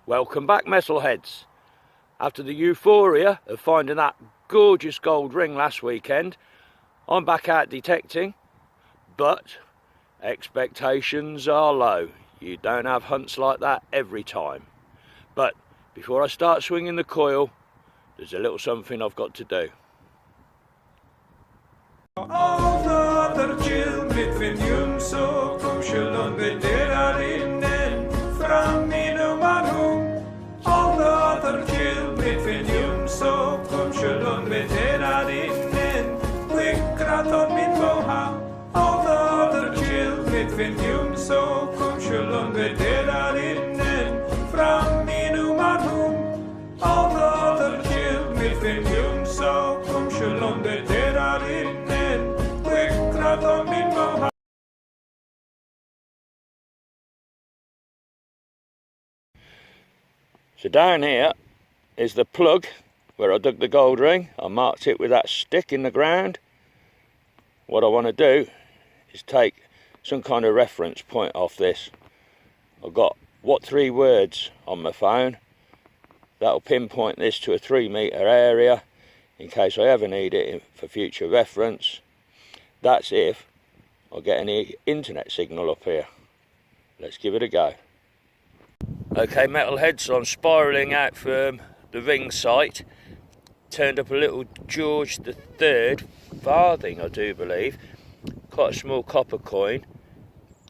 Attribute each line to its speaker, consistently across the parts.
Speaker 1: Welcome back, metalheads. After the euphoria of finding that gorgeous gold ring last weekend, I'm back out detecting, but expectations are low. You don't have hunts like that every time. But before I start swinging the coil, there's a little something I've got to do. So down here is the plug where I dug the gold ring. I marked it with that stick in the ground. What I want to do is take some kind of reference point off this. I've got what 3 words on my phone. That'll pinpoint this to a 3-metre area in case I ever need it for future reference. That's if I get any internet signal up here. Let's give it a go. Okay, metalheads, so I'm spiralling out from the ring site. Turned up a little George III farthing, I do believe. Quite a small copper coin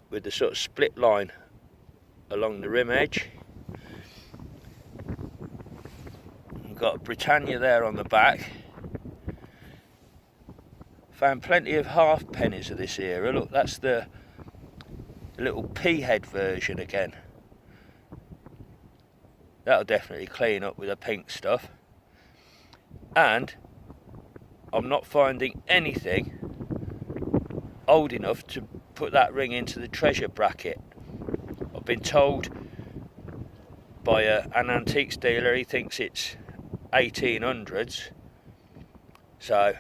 Speaker 1: with the sort of split line along the rim edge. We've got Britannia there on the back. Found plenty of half pennies of this era. Look, that's the little P-head version again. That'll definitely clean up with the pink stuff. And I'm not finding anything old enough to put that ring into the treasure bracket. I've been told by an antiques dealer he thinks it's 1800s. So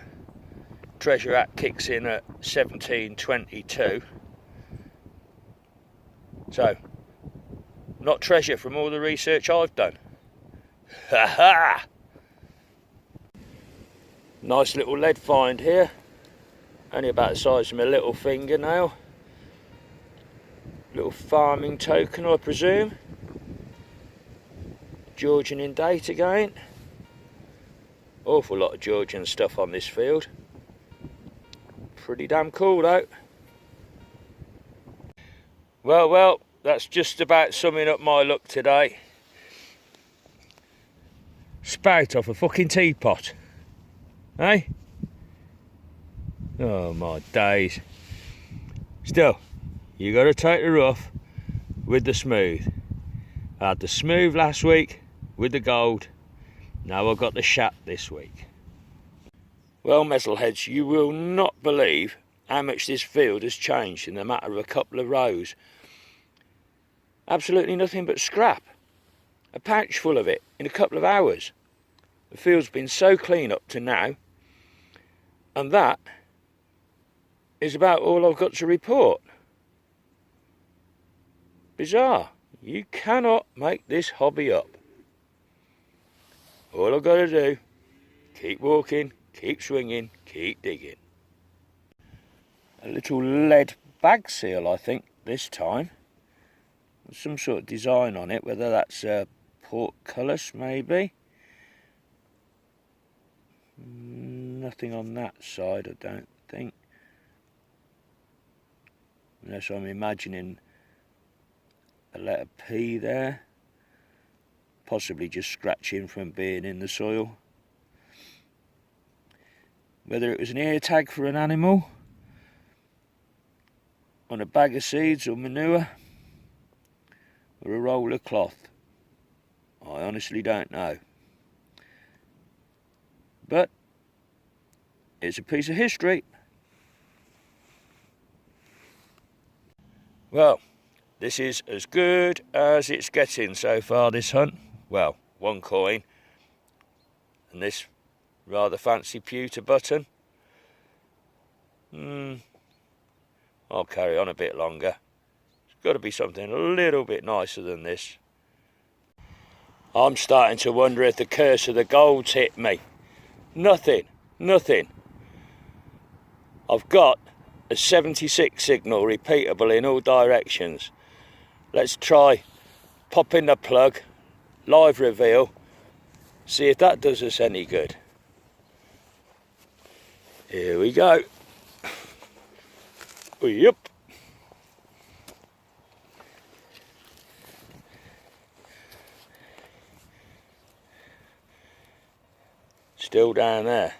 Speaker 1: Treasure Act kicks in at 1722. So not treasure from all the research I've done. Ha ha! Nice little lead find here. Only about the size of my little fingernail. Little farming token, I presume. Georgian in date again. Awful lot of Georgian stuff on this field. Pretty damn cool though. Well, that's just about summing up my luck today. Spout off a fucking teapot. Eh? Oh my days. Still, you got to take the rough with the smooth. I had the smooth last week with the gold. Now I've got the shat this week. Well, metalheads, you will not believe how much this field has changed in the matter of a couple of rows. Absolutely nothing but scrap. A pouch full of it in a couple of hours. The field's been so clean up to now. And that is about all I've got to report. Bizarre. You cannot make this hobby up. All I've got to do, keep walking, keep swinging, keep digging. A little lead bag seal, I think, this time. Some sort of design on it, whether that's portcullis maybe. Nothing on that side, I don't think. Unless I'm imagining a letter P there. Possibly just scratching from being in the soil. Whether it was an ear tag for an animal, on a bag of seeds or manure, or a roll of cloth, I honestly don't know. But it's a piece of history. Well, this is as good as it's getting so far, this hunt. Well, 1 coin and this rather fancy pewter button. I'll carry on a bit longer. It's got to be something a little bit nicer than this. I'm starting to wonder if the curse of the gold's hit me. Nothing. I've got a 76 signal repeatable in all directions. Let's try popping the plug, live reveal, see if that does us any good. Here we go. Yep. Still down there.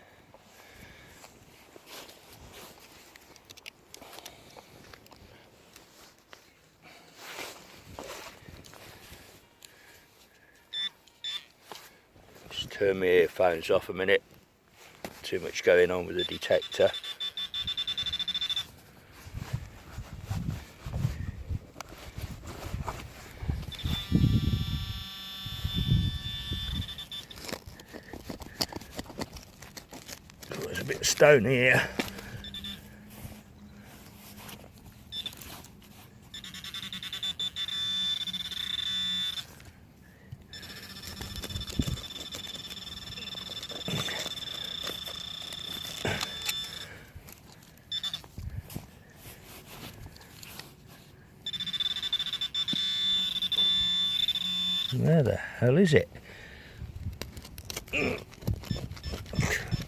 Speaker 1: Just turn my earphones off a minute. Too much going on with the detector. There's a bit of stone here. Where the hell is it?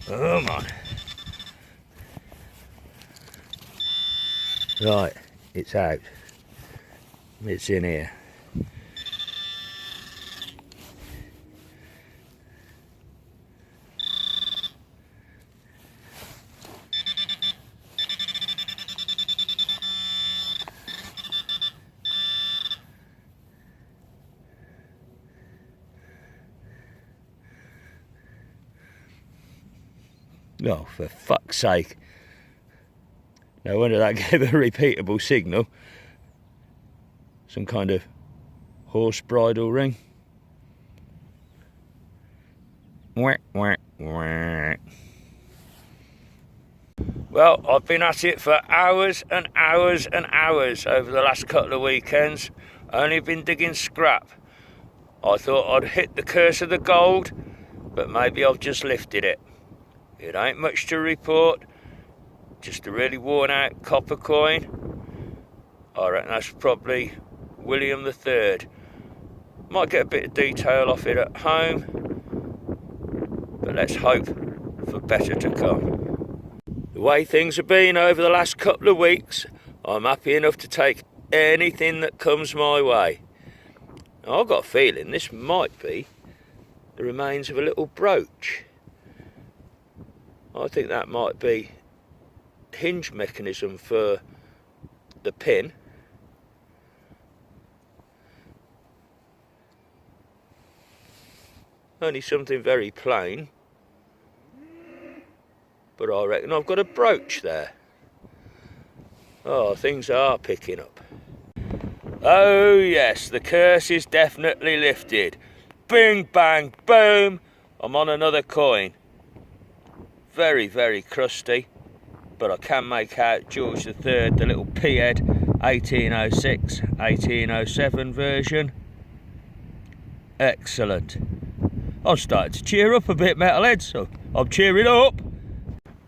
Speaker 1: Come on. Right, it's out. It's in here. Oh, for fuck's sake. No wonder that gave a repeatable signal. Some kind of horse bridle ring. Whack, whack, whack. Well, I've been at it for hours and hours and hours over the last couple of weekends. Only been digging scrap. I thought I'd hit the curse of the gold, but maybe I've just lifted it. It ain't much to report, just a really worn out copper coin. I reckon that's probably William III. Might get a bit of detail off it at home, but let's hope for better to come. The way things have been over the last couple of weeks, I'm happy enough to take anything that comes my way. Now, I've got a feeling this might be the remains of a little brooch. I think that might be hinge mechanism for the pin. Only something very plain, but I reckon I've got a brooch there. Oh, things are picking up. Oh yes, the curse is definitely lifted. Bing, bang, boom, I'm on another coin. Very, very crusty, but I can make out George III, the little P-head, 1806, 1807 version. Excellent. I'm starting to cheer up a bit, metalheads, so I'm cheering up.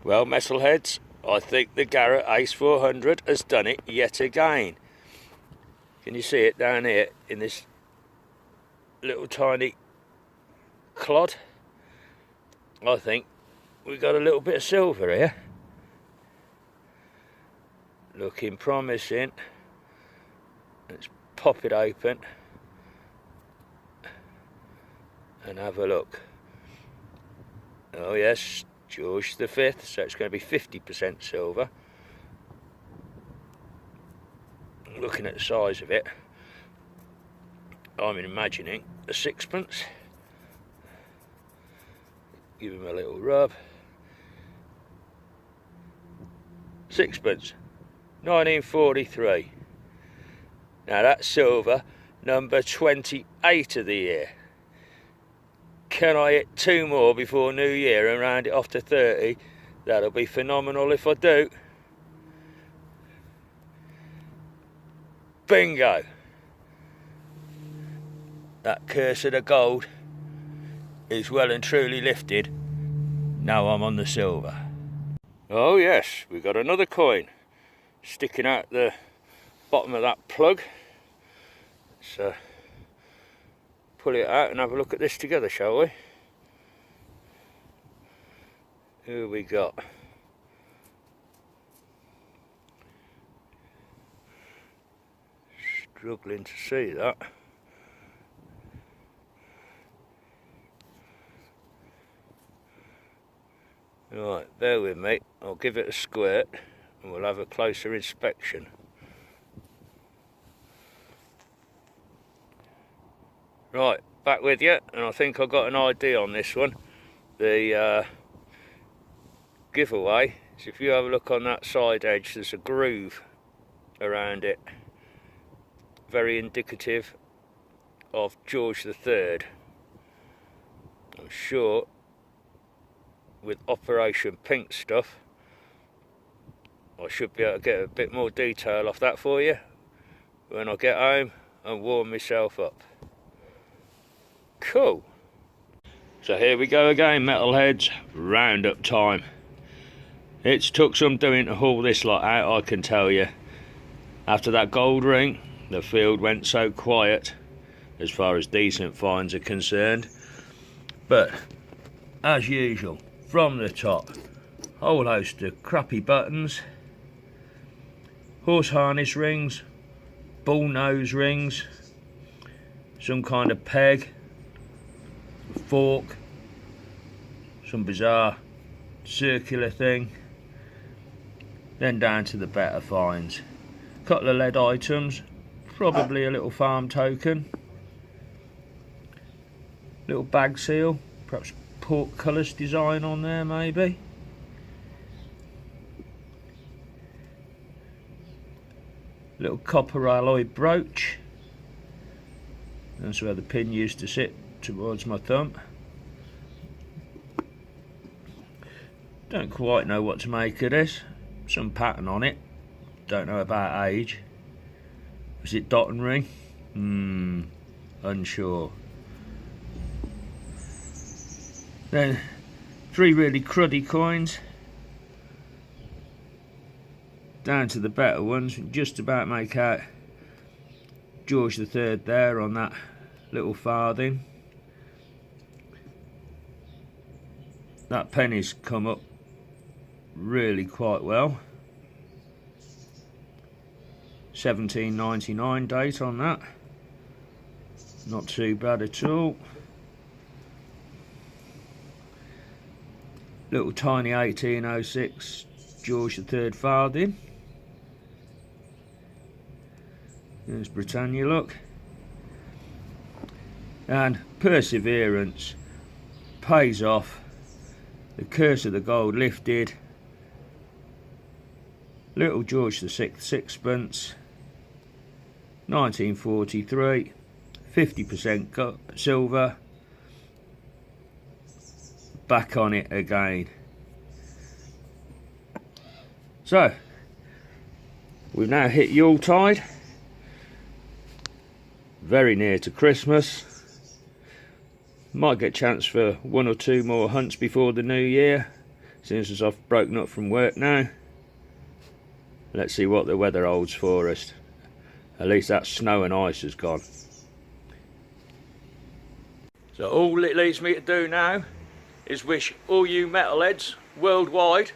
Speaker 1: Well, metalheads, I think the Garrett Ace 400 has done it yet again. Can you see it down here in this little tiny clod? I think we got a little bit of silver here. Looking promising. Let's pop it open and have a look. Oh yes, George V, so it's going to be 50% silver. Looking at the size of it, I'm imagining a sixpence. Give him a little rub. Sixpence, 1943. Now that's silver, number 28 of the year. Can I hit 2 more before New Year and round it off to 30? That'll be phenomenal if I do. Bingo. that curse of the gold is well and truly lifted. Now I'm on the silver. Oh yes, we've got another coin sticking out the bottom of that plug. So pull it out and have a look at this together, shall we? Who we got? Struggling to see that. Right, bear with me. I'll give it a squirt and we'll have a closer inspection. Right, back with you, and I think I've got an idea on this one. The giveaway is, if you have a look on that side edge, there's a groove around it. Very indicative of George III. I'm sure with Operation Pink stuff I should be able to get a bit more detail off that for you when I get home and warm myself up. Cool. So here we go again, metalheads, roundup time. It's took some doing to haul this lot out, I can tell you. After that gold ring, the field went so quiet as far as decent finds are concerned. But as usual, from the top, whole host of crappy buttons, horse harness rings, bull nose rings, some kind of peg, fork, some bizarre circular thing, then down to the better finds. Couple of lead items, probably a little farm token, little bag seal, perhaps portcullis design on there maybe. Little copper alloy brooch, that's where the pin used to sit towards my thumb. Don't quite know what to make of this. Some pattern on it, don't know about age. Is it dot and ring? Unsure. Then 3 really cruddy coins, down to the better ones. Just about make out George III there on that little farthing. That penny's come up really quite well. 1799 date on that. Not too bad at all. Little tiny 1806 George III farthing. There's Britannia, look. And perseverance pays off. The curse of the gold lifted. Little George VI sixpence. 1943. 50% silver. Back on it again. So we've now hit Yuletide, very near to Christmas. Might get a chance for 1 or 2 more hunts before the new year, since as I've broken up from work now. Let's see what the weather holds for us. At least that snow and ice has gone. So all it leaves me to do now is wish all you metalheads worldwide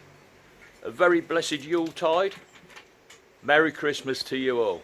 Speaker 1: a very blessed Yuletide. Merry Christmas to you all.